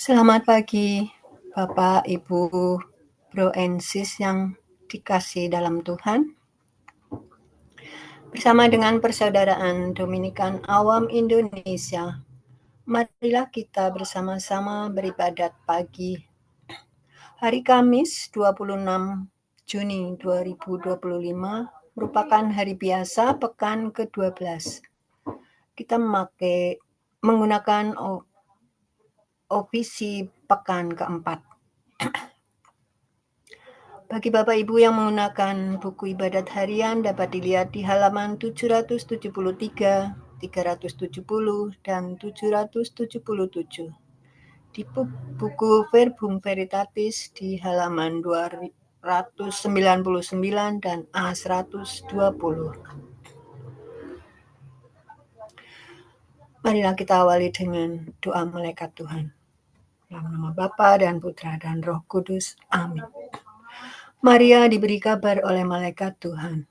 Selamat pagi, Bapak, Ibu, Bro and Sis yang dikasihi dalam Tuhan. Bersama dengan Persaudaraan Dominikan Awam Indonesia, marilah kita bersama-sama beribadat pagi. Hari Kamis 26 Juni 2025 merupakan hari biasa pekan ke-12. Kita menggunakan opisi pekan keempat. Bagi Bapak Ibu yang menggunakan buku ibadat harian dapat dilihat di halaman 773, 370, dan 777. Di buku Verbum Veritatis di halaman 299 dan A120. Marilah kita awali dengan doa malaikat Tuhan. Dalam nama Bapa dan Putra dan Roh Kudus. Amin. Maria diberi kabar oleh malaikat Tuhan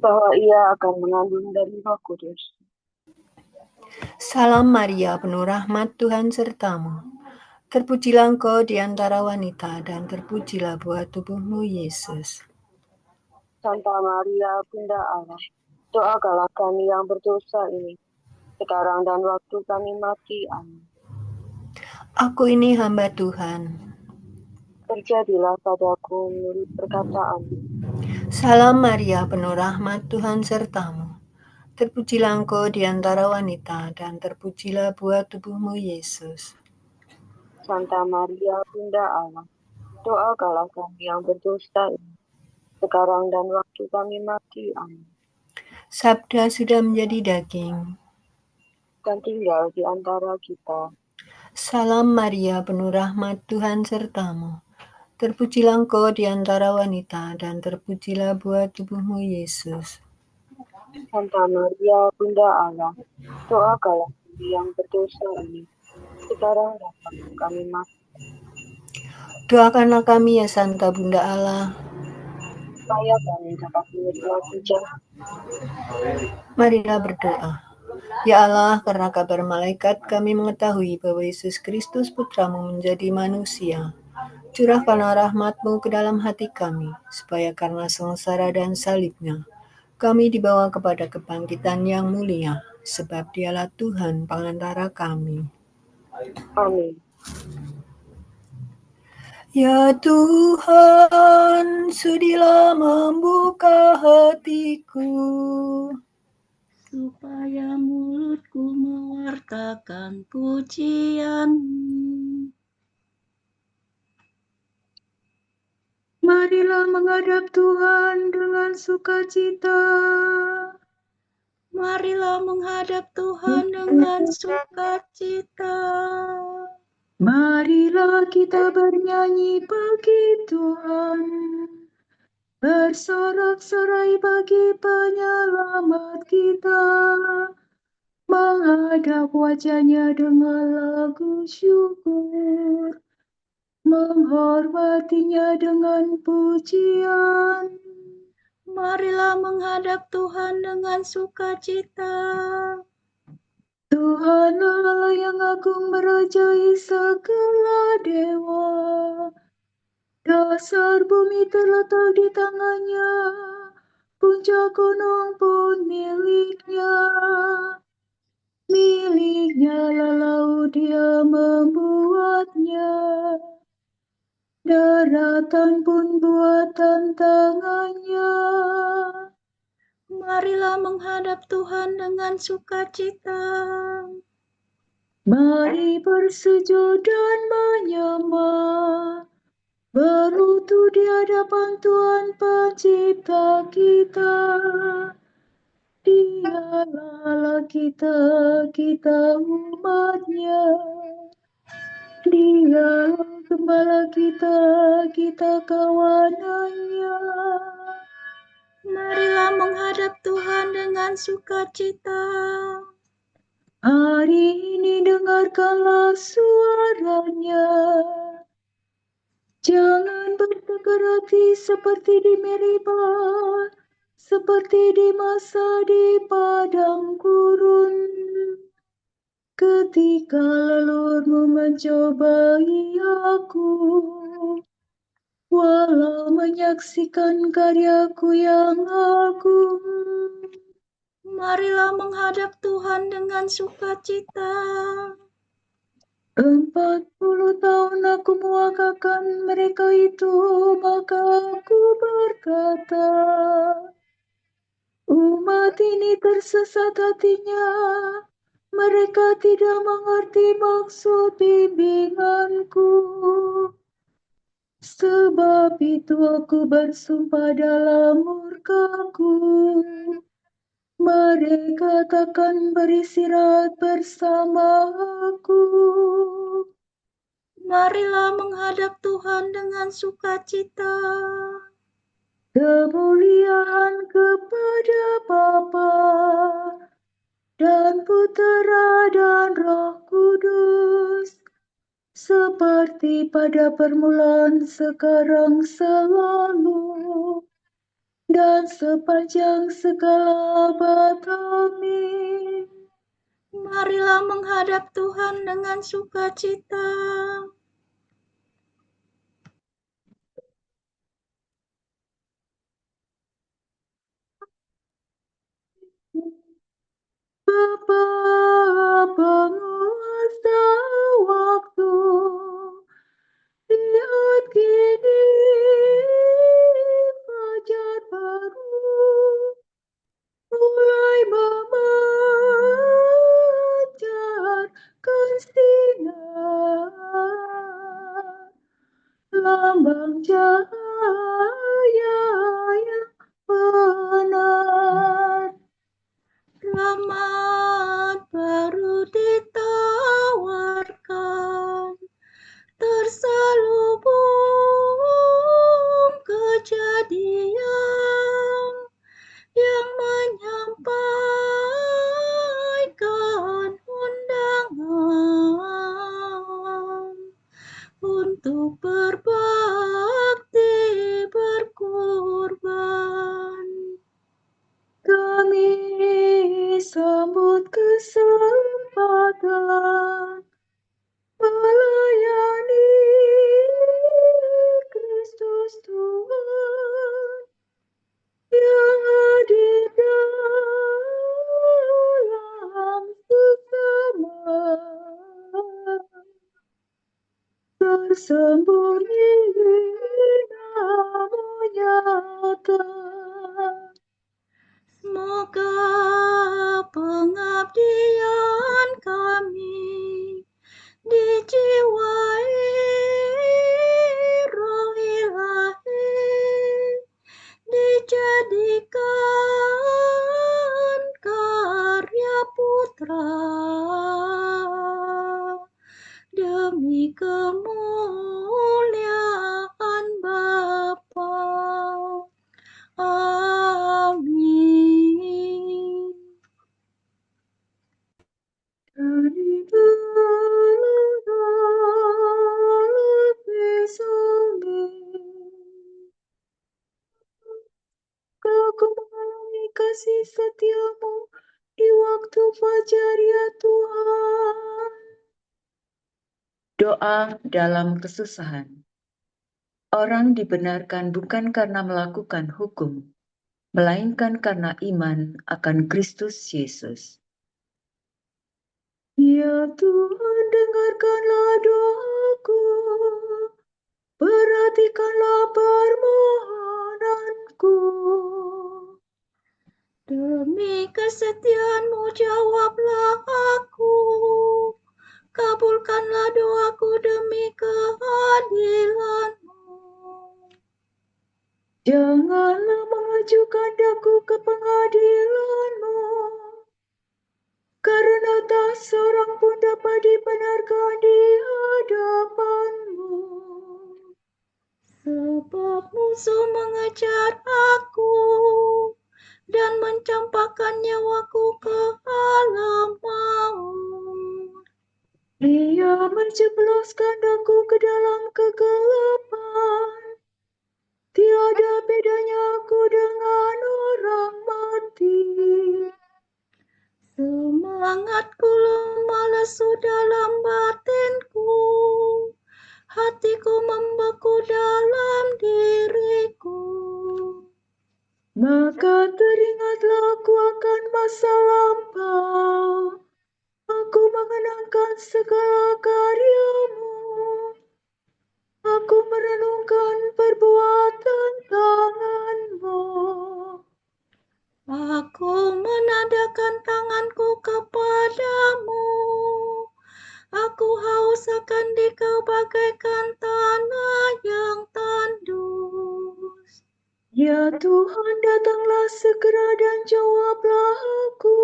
bahwa ia akan mengandung dari Roh Kudus. Salam Maria, penuh rahmat, Tuhan sertamu. Terpujilah engkau di antara wanita, dan terpujilah buah tubuhmu, Yesus. Santa Maria, Bunda Allah, doakanlah kami yang berdosa ini, sekarang dan waktu kami mati. Amin. Aku ini hamba Tuhan. Terjadilah padaku menurut perkataan. Salam Maria, penuh rahmat, Tuhan sertamu. Terpujilah engkau di antara wanita, dan terpujilah buah tubuhmu, Yesus. Santa Maria, Bunda Allah, doakanlah kami yang berdosa ini, sekarang dan waktu kami mati. Amin. Sabda sudah menjadi daging dan tinggal di antara kita. Salam Maria, penuh rahmat, Tuhan sertamu. Terpujilah engkau di antara wanita, dan terpujilah buah tubuhmu, Yesus. Santa Maria, Bunda Allah, doakanlah kami yang berdosa ini, sekarang dan waktu kami mati. Doakanlah kami ya Santa Bunda Allah, supaya kami dapat menikmati jalan. Marilah berdoa. Ya Allah, karena kabar malaikat kami mengetahui bahwa Yesus Kristus Putramu menjadi manusia. Curahkanlah rahmat-Mu ke dalam hati kami, supaya karena sengsara dan salibnya, kami dibawa kepada kebangkitan yang mulia, sebab Dialah Tuhan pengantara kami. Amin. Ya Tuhan, sudilah membuka hatiku, supaya mulutku mewartakan pujian-Mu. Marilah menghadap Tuhan dengan sukacita. Marilah menghadap Tuhan dengan sukacita. Marilah kita bernyanyi bagi Tuhan, bersorak-sorai bagi penyelamat kita, menghadap wajahnya dengan lagu syukur, menghormatinya dengan pujian. Marilah menghadap Tuhan dengan sukacita. Tuhan Allah yang agung merajai segala dewa. Dasar bumi terletak di tangannya, puncak gunung pun miliknya. Miliknya lalu Dia membuatnya, daratan pun buatan tangannya. Marilah menghadap Tuhan dengan sukacita. Mari bersujud dan menyembah, berlutut di hadapan Tuhan Pencipta kita. Dialah Allah kita, kita umat-Nya. Dialah Gembala kita, kita kawanan-Nya. Marilah menghadap Tuhan dengan sukacita. Hari ini dengarkanlah suara-Nya. Jangan bertekar hati seperti di Meribah, seperti di masa di padang gurun. ketika leluhurmu mencobai aku, walau menyaksikan karyaku yang agung. Marilah menghadap Tuhan dengan sukacita. 40 tahun aku mewakilkan mereka itu, maka aku berkata, umat ini tersesat hatinya, mereka tidak mengerti maksud bimbinganku. Sebab itu aku bersumpah dalam murkaku, mereka takkan beristirahat bersama aku. Marilah menghadap Tuhan dengan sukacita. Kemuliaan kepada Bapa dan Putera dan Roh Kudus, seperti pada permulaan, sekarang, selalu, dan sepanjang segala abad. Amin. Marilah menghadap Tuhan dengan sukacita. Bapa penguasa waktu, lihat kini fajar baru mulai memancarkan sinar, lambang cahaya yang benar. Rahmat baru ditawarkan, terselubung kejadian yang menyampaikan undangan untuk berbakti berkorban. Kami sambut kesempatan melayani Kristus Tuhan yang hadir dalam sesama, tersembunyi namun nyata. Semoga pengabdian kami dijiwai Roh Ilahi, dijadikan karya Putra demi kemuliaan Bapa. Amin. Kalau aku mengalami kasih setiamu di waktu fajar, ya Tuhan. Doa dalam kesusahan. Orang dibenarkan bukan karena melakukan hukum, melainkan karena iman akan Kristus Yesus. Ya Tuhan, dengarkanlah doaku, perhatikanlah permohonanku. Demi kesetiaanmu jawablah aku, kabulkanlah doaku demi keadilanmu. Janganlah mengajukan daku ke pengadilanmu, karena tak seorang pun dapat dibenarkan di hadapanmu. Sebab musuh mengejar aku dan mencampakkan nyawaku ke alam maut. Dia menjebloskan daku ke dalam kegelapan. Tiada bedanya aku dengan orang mati. Semangatku lemah lesu Maka teringatlah aku akan masa lampau. Aku mengenangkan segala karya-Mu. Aku merenungkan perbuatan tangan-Mu. Aku menadakan tanganku kepadamu. Aku haus akan Dikau bagaikan tanah yang tandus. Ya Tuhan, datanglah segera dan jawablah aku.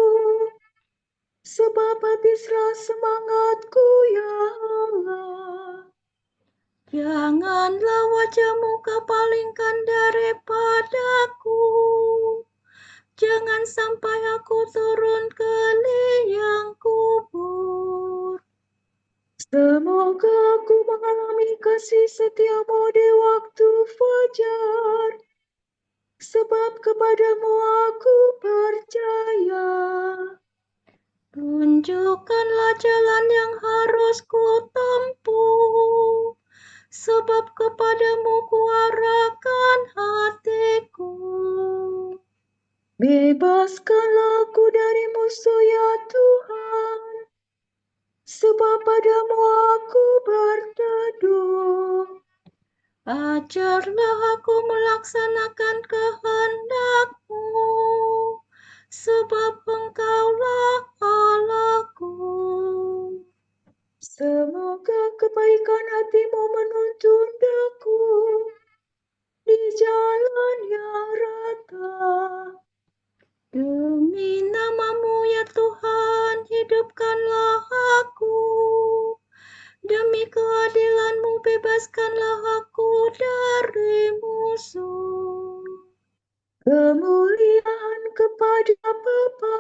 Sebab habislah semangatku, ya Allah. Janganlah wajah-Mu Kau palingkan daripadaku. Jangan sampai aku turun ke liang kubur. Semoga aku mengalami kasih setia-Mu di waktu fajar. Sebab kepadamu aku percaya. Tunjukkanlah jalan yang harus ku tempuh, sebab kepadamu ku arahkan hatiku. Bebaskanlah aku dari musuh, ya Tuhan. Sebab padamu aku berteduh. Ajarlah aku melaksanakan kehendak-Mu, sebab Engkaulah Allahku. Semoga kebaikan hati-Mu menuntun aku di jalan yang rata. Demi nama-Mu ya Tuhan, hidupkanlah aku. Demi keadilan-Mu bebaskanlah aku dari musuh. Kemuliaan kepada Bapa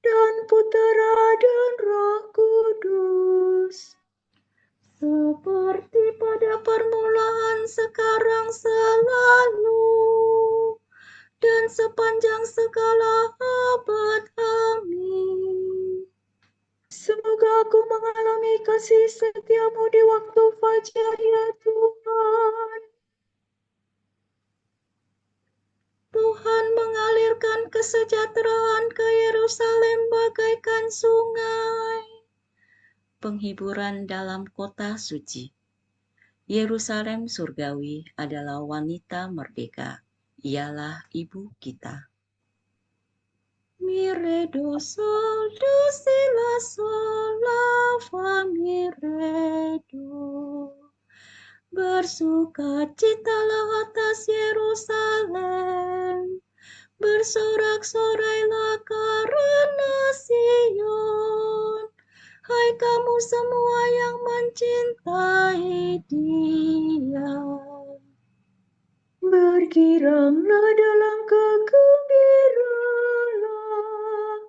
dan Putera dan Roh Kudus. Seperti pada permulaan, sekarang, selalu, dan sepanjang segala abad. Amin. Semoga aku mengalami kasih setia-Mu di waktu fajar, ya Tuhan. Tuhan mengalirkan kesejahteraan ke Yerusalem bagaikan sungai. Penghiburan dalam kota suci. Yerusalem surgawi adalah wanita merdeka. Ialah ibu kita. Miredo sol do sila sol lava miredo. Bersukacitalah atas Yerusalem. Bersorak-sorailah karena Sion. Hai kamu semua yang mencintai Dia. Bergiranglah dalam kegembiraan.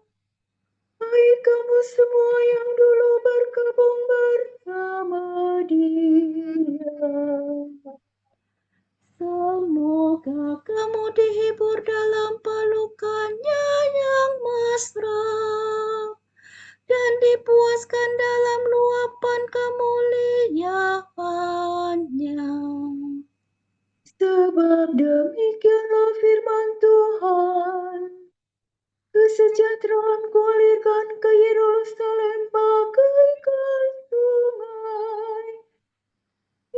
Hai kamu semua yang dulu berkabung bersama Dia. Semoga kamu dihibur dalam pelukannya yang mesra dan dipuaskan dalam luapan kemuliaannya. Sebab demikianlah firman Tuhan. Kesejahteraan kualirkan ke Yerusalem bagaikan sungai.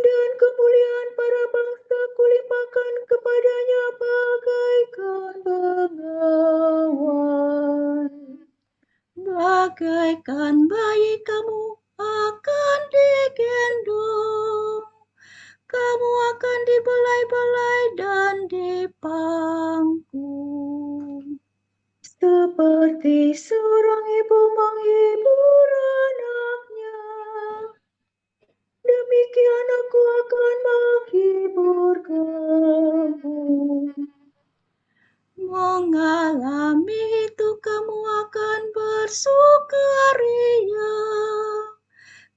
Dan kemuliaan para bangsa kulimpahkan kepadanya bagaikan bengawan. Bagaikan bayi kamu akan digendong. Kamu akan dibelai-belai dan dipangku. Seperti seorang ibu menghibur anaknya, demikian aku akan menghibur kamu. Mengalami itu kamu akan bersukaria,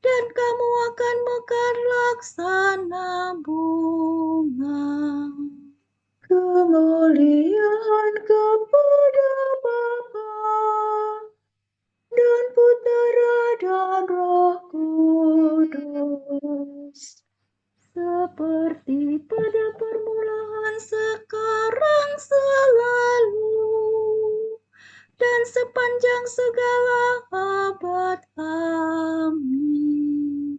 dan kamu akan mekar laksana bunga. Kemuliaan kepada Bapa dan Putera dan Roh Kudus. Seperti pada permulaan, sekarang, sepanjang segala abad. Amin.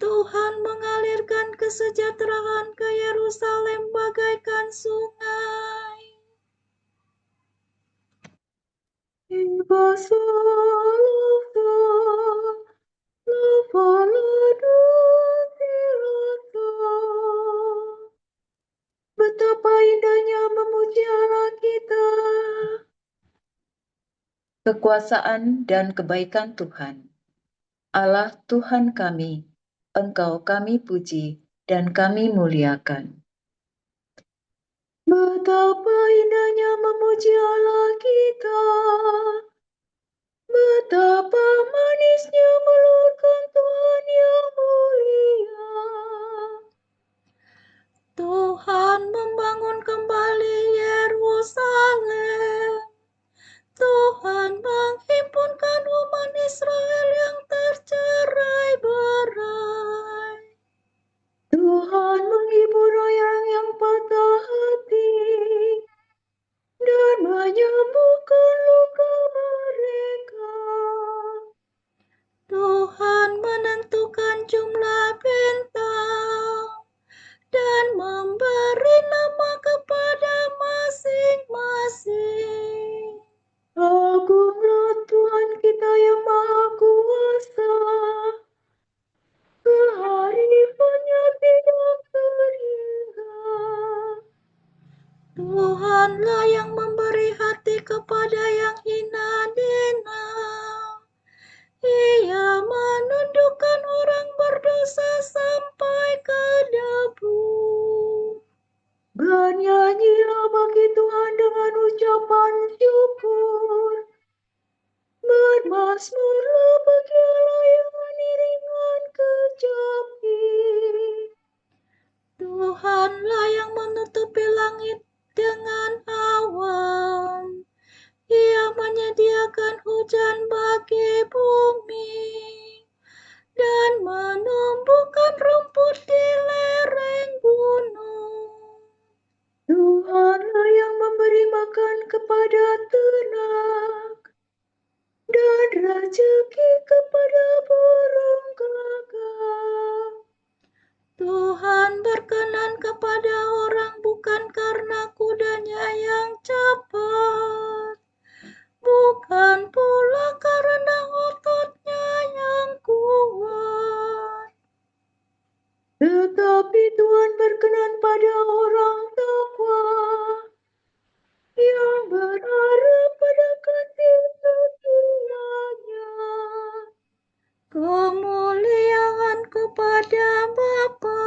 Tuhan mengalirkan kesejahteraan ke Yerusalem bagaikan sungai. Betapa indahnya memuji Allah kita. Kekuasaan dan kebaikan Tuhan. Allah Tuhan kami, Engkau kami puji dan kami muliakan. Betapa indahnya memuji Allah kita. Betapa manisnya meluluhkan Tuhan yang mulia. Tuhan membangun kembali Yerusalem. Tuhan menghimpunkan umat Israel yang tercerai-berai. Tuhan menghibur orang yang patah hati dan menyembuhkan luka mereka. Tuhan menentukan jumlah bintang dan memberi nama kepada masing-masing. Agunglah Tuhan kita yang Maha Kuasa. Kehadirannya tidak terhingga. Tuhanlah yang memberi hati kepada yang hina-hina. Ia menundukkan orang berdosa sampai ke debu. Bernyanyilah bagi Tuhan dengan ucapan syukur. Bermazmurlah bagi Allah yang mengiringan kecapi. Tuhanlah yang menutupi langit dengan awan. Ia menyediakan hujan bagi bumi dan menumbuhkan rumput di lereng gunung. Tuhanlah yang memberi makan kepada ternak dan rezeki kepada burung gagak. Tuhan berkenan kepada orang bukan karena kudanya yang cepat, bukan pula karena ototnya yang kuat. Tetapi Tuhan berkenan pada orang takwa yang berharap pada kasih setianya. Kemuliaan kepada Bapa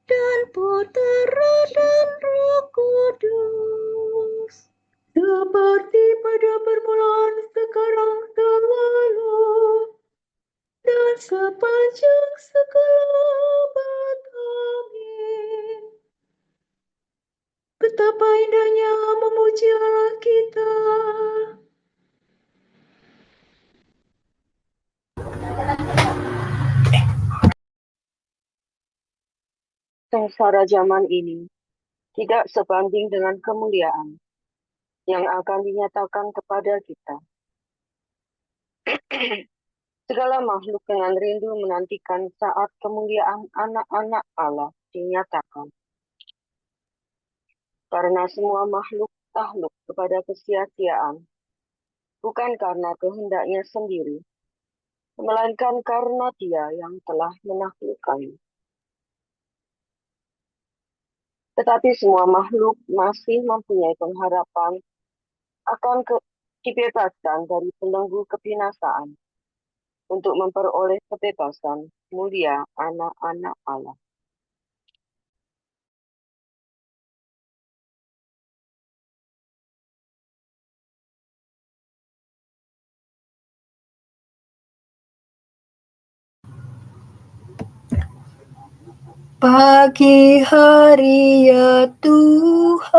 dan Putera dan Roh Kudus. Seperti pada permulaan, sekarang, selalu, dan sepanjang segala abad. Amin. Betapa indahnya memuji Allah kita. Sengsara zaman ini tidak sebanding dengan kemuliaan yang akan dinyatakan kepada kita. Segala makhluk dengan rindu menantikan saat kemuliaan anak-anak Allah dinyatakan. Karena semua makhluk takluk kepada kesia-siaan, bukan karena kehendaknya sendiri, melainkan karena Dia yang telah menaklukkan. Tetapi semua makhluk masih mempunyai pengharapan akan dibebaskan dari belenggu kebinasaan untuk memperoleh kebebasan mulia anak-anak Allah. Pagi hari ya Tuhan,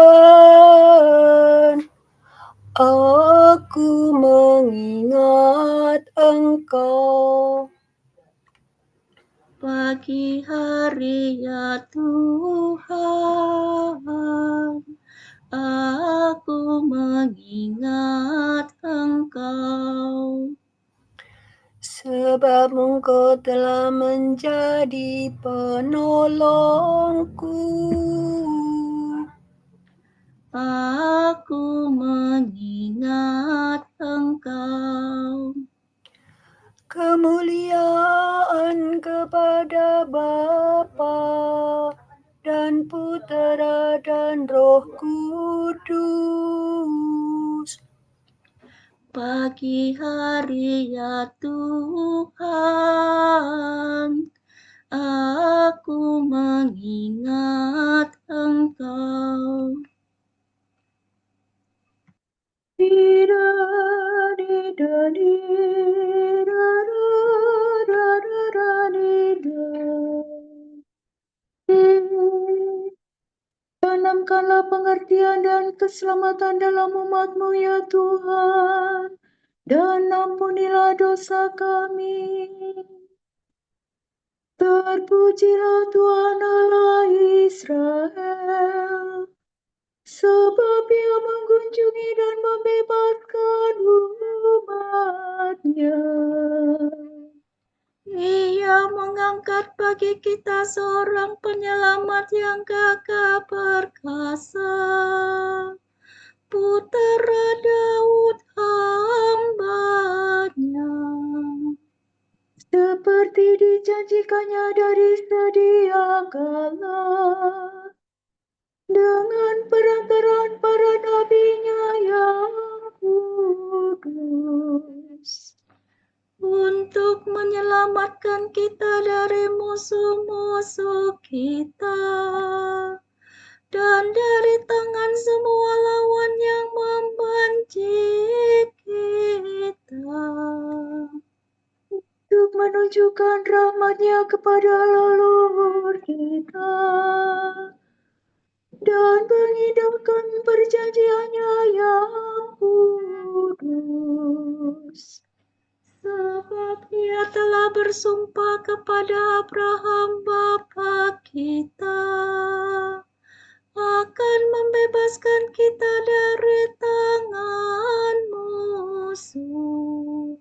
aku mengingat Engkau. Pagi hari ya Tuhan, aku mengingat Engkau. sebab Engkau telah menjadi penolongku. Aku mengingat Engkau. Kemuliaan kepada Bapa dan Putera dan Roh Kudus. Pagi hari ya Tuhan, aku mengingat Engkau. Tanamkanlah pengertian dan keselamatan dalam umat-Mu ya Tuhan, dan ampunilah dosa kami. Terpujilah Tuhan Allah Israel, sebab Ia mengunjungi dan membebaskan umat-Nya. Ia mengangkat bagi kita seorang penyelamat yang gagah perkasa, Putera Daud hamba-Nya. Seperti dijanjikannya dari sedia kala, dengan perantaraan para nabi-Nya yang kudus, Untuk menyelamatkan kita dari musuh-musuh kita dan dari tangan semua lawan yang membenci kita, untuk menunjukkan rahmat-Nya kepada leluhur kita, dan mengindahkan perjanjian-Nya yang kudus. sebab Ia telah bersumpah kepada Abraham bapa kita akan membebaskan kita dari tangan musuh,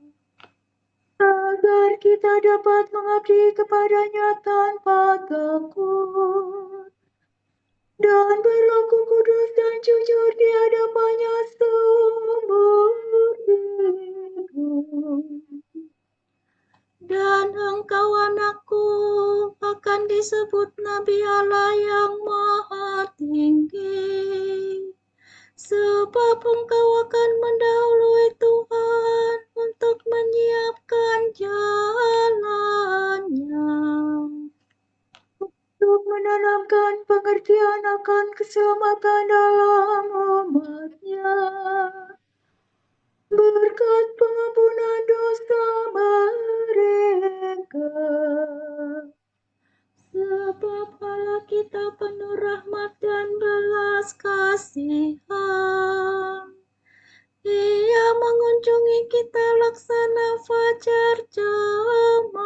Agar kita dapat mengabdi kepada-Nya tanpa takut, dan berlaku kudus dan jujur di hadapan-Nya seumur hidup. dan Engkau anakku akan disebut Nabi Allah yang Maha Tinggi, sebab Engkau akan mendahului Tuhan untuk menyiapkan jalan-Nya, Untuk menanamkan pengertian akan keselamatan dalam umat-Nya, berkat pengampunan dosa mereka. sebab Allah kita penuh rahmat dan belas kasihan. Ia mengunjungi kita laksana fajar cemerlang,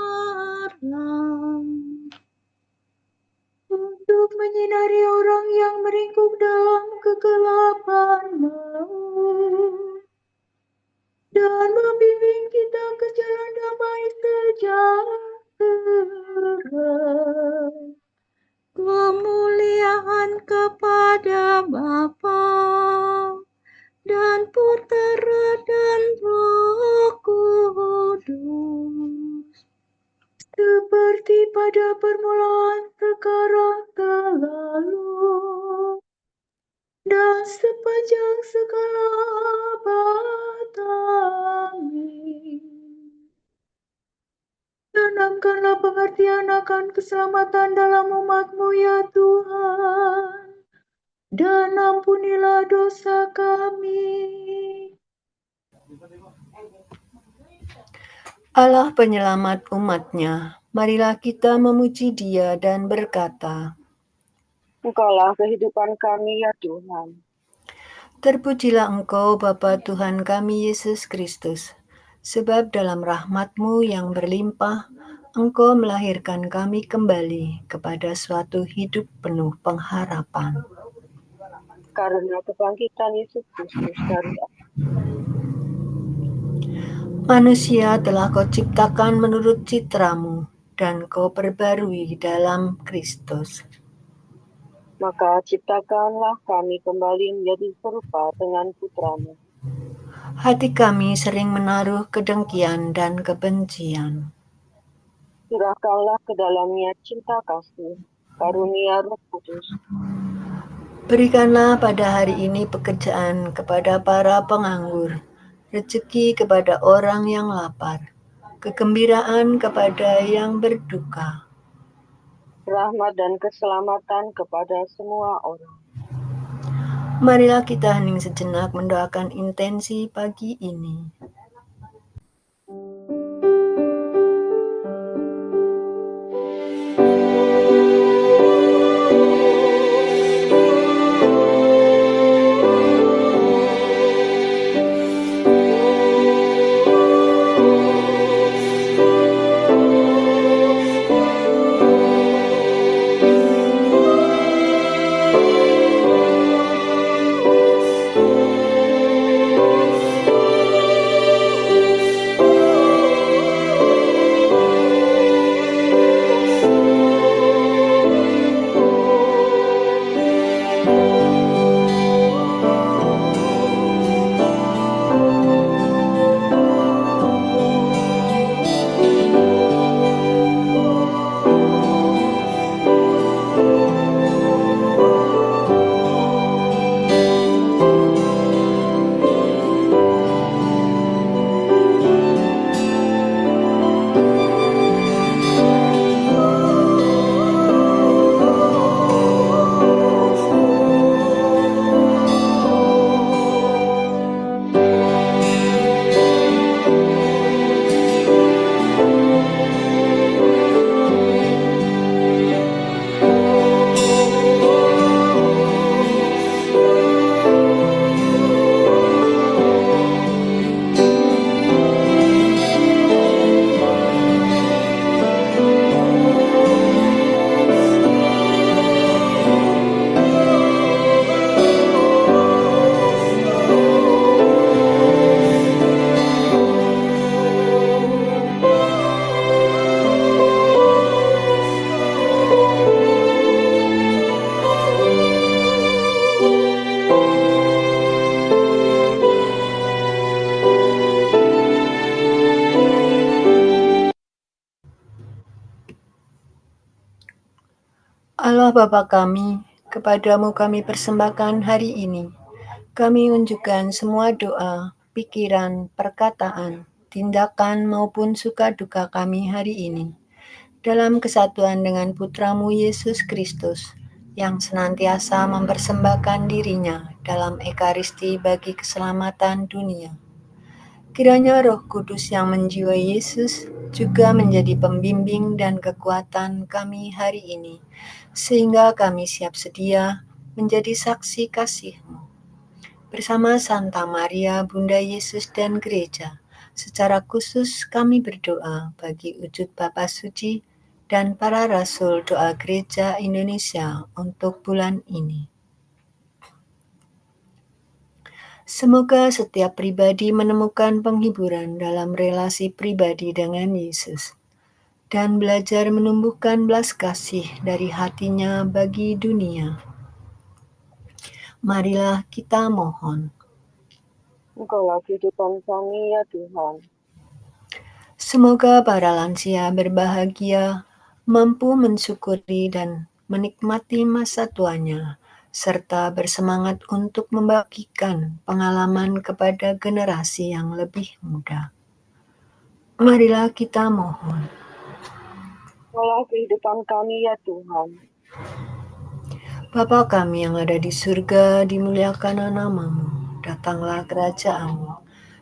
Untuk menyinari orang yang meringkuk dalam kegelapan maut, dan membimbing kita ke jalan damai sejahtera. kemuliaan kepada Bapa dan Putera dan Roh Kudus, Seperti pada permulaan, sekarang, selalu, dan sepanjang segala abad. Amin. Tanamkanlah pengertian akan keselamatan dalam umat-Mu ya Tuhan, dan ampunilah dosa kami. Allah penyelamat umat-Nya, marilah kita memuji Dia dan berkata, Engkaulah kehidupan kami ya Tuhan. Terpujilah Engkau Bapa Tuhan kami Yesus Kristus, sebab dalam rahmat-Mu yang berlimpah, Engkau melahirkan kami kembali kepada suatu hidup penuh pengharapan. Karena kebangkitan Yesus Kristus dari Manusia telah kau ciptakan menurut citramu, dan kau perbarui dalam Kristus. Maka ciptakanlah kami kembali menjadi serupa dengan putramu. Hati kami sering menaruh kedengkian dan kebencian. Curahkanlah ke dalamnya cinta kasih, karunia Roh Kudus. Berikanlah pada hari ini pekerjaan kepada para penganggur, rezeki kepada orang yang lapar, kegembiraan kepada yang berduka, Rahmat dan keselamatan kepada semua orang. Marilah kita hening sejenak mendoakan intensi pagi ini. Allah Bapa kami, kepadamu kami persembahkan hari ini. Kami unjukkan semua doa, pikiran, perkataan, tindakan maupun suka duka kami hari ini. Dalam kesatuan dengan Putramu Yesus Kristus, yang senantiasa mempersembahkan dirinya dalam Ekaristi bagi keselamatan dunia. Kiranya Roh Kudus yang menjiwai Yesus juga menjadi pembimbing dan kekuatan kami hari ini, sehingga kami siap sedia menjadi saksi kasih-Mu. Bersama Santa Maria, Bunda Yesus dan Gereja, secara khusus kami berdoa bagi wujud Bapa Suci dan para Rasul Doa Gereja Indonesia untuk bulan ini. Semoga setiap pribadi menemukan penghiburan dalam relasi pribadi dengan Yesus dan belajar menumbuhkan belas kasih dari hatinya bagi dunia. Marilah kita mohon. Engkaulah kehidupan kami ya Tuhan. Semoga para lansia berbahagia, mampu mensyukuri dan menikmati masa tuanya, serta bersemangat untuk membagikan pengalaman kepada generasi yang lebih muda. Marilah kita mohon. Engkaulah kehidupan kami ya Tuhan. Bapa kami yang ada di surga, dimuliakanlah nama-Mu, datanglah kerajaan-Mu,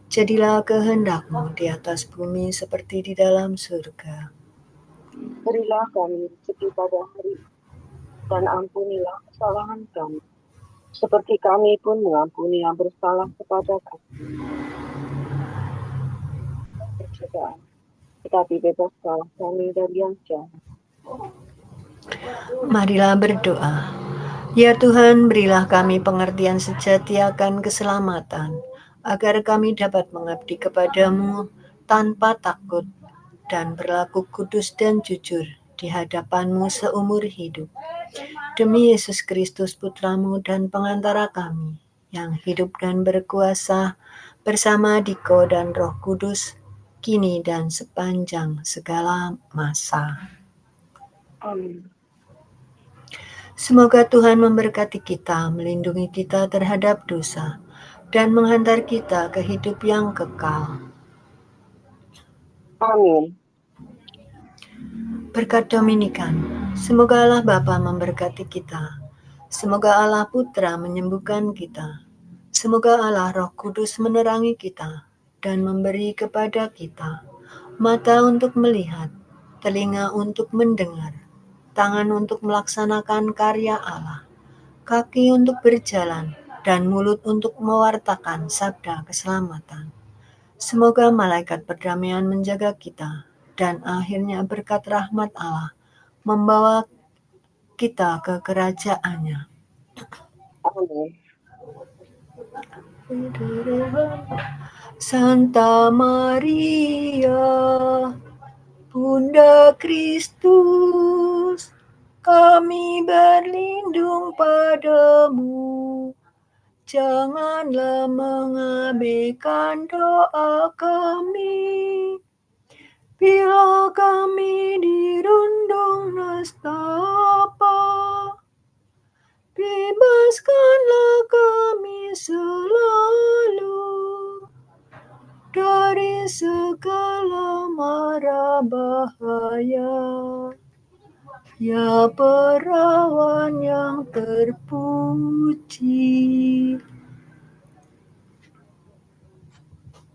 jadilah kehendak-Mu di atas bumi seperti di dalam surga. Berilah kami rezeki pada hari ini, dan ampunilah kesalahan kami, seperti kami pun mengampuni yang bersalah kepada kami. Percobaan, tetapi bebaskanlah kami dari yang jahat. Marilah berdoa. Ya Tuhan, berilah kami pengertian sejati akan keselamatan, agar kami dapat mengabdi kepada-Mu tanpa takut, dan berlaku kudus dan jujur di hadapan-Mu seumur hidup. Demi Yesus Kristus Putra-Mu dan pengantara kami, yang hidup dan berkuasa bersama Diko dan Roh Kudus, kini dan sepanjang segala masa. Amin. Semoga Tuhan memberkati kita, melindungi kita terhadap dosa, dan menghantar kita ke hidup yang kekal. Amin. Berkat Dominikan, semoga Allah Bapa memberkati kita. Semoga Allah Putra menyembuhkan kita. Semoga Allah Roh Kudus menerangi kita dan memberi kepada kita mata untuk melihat, telinga untuk mendengar, tangan untuk melaksanakan karya Allah, kaki untuk berjalan, dan mulut untuk mewartakan sabda keselamatan. Semoga malaikat perdamaian menjaga kita, dan akhirnya berkat rahmat Allah membawa kita ke kerajaan-Nya. Amin. Santa Maria, Bunda Kristus, kami berlindung padamu. Janganlah mengabaikan doa kami, bila kami dirundung nestapa. Bebaskanlah kami selalu dari segala mara bahaya. Ya perawan yang terpuji.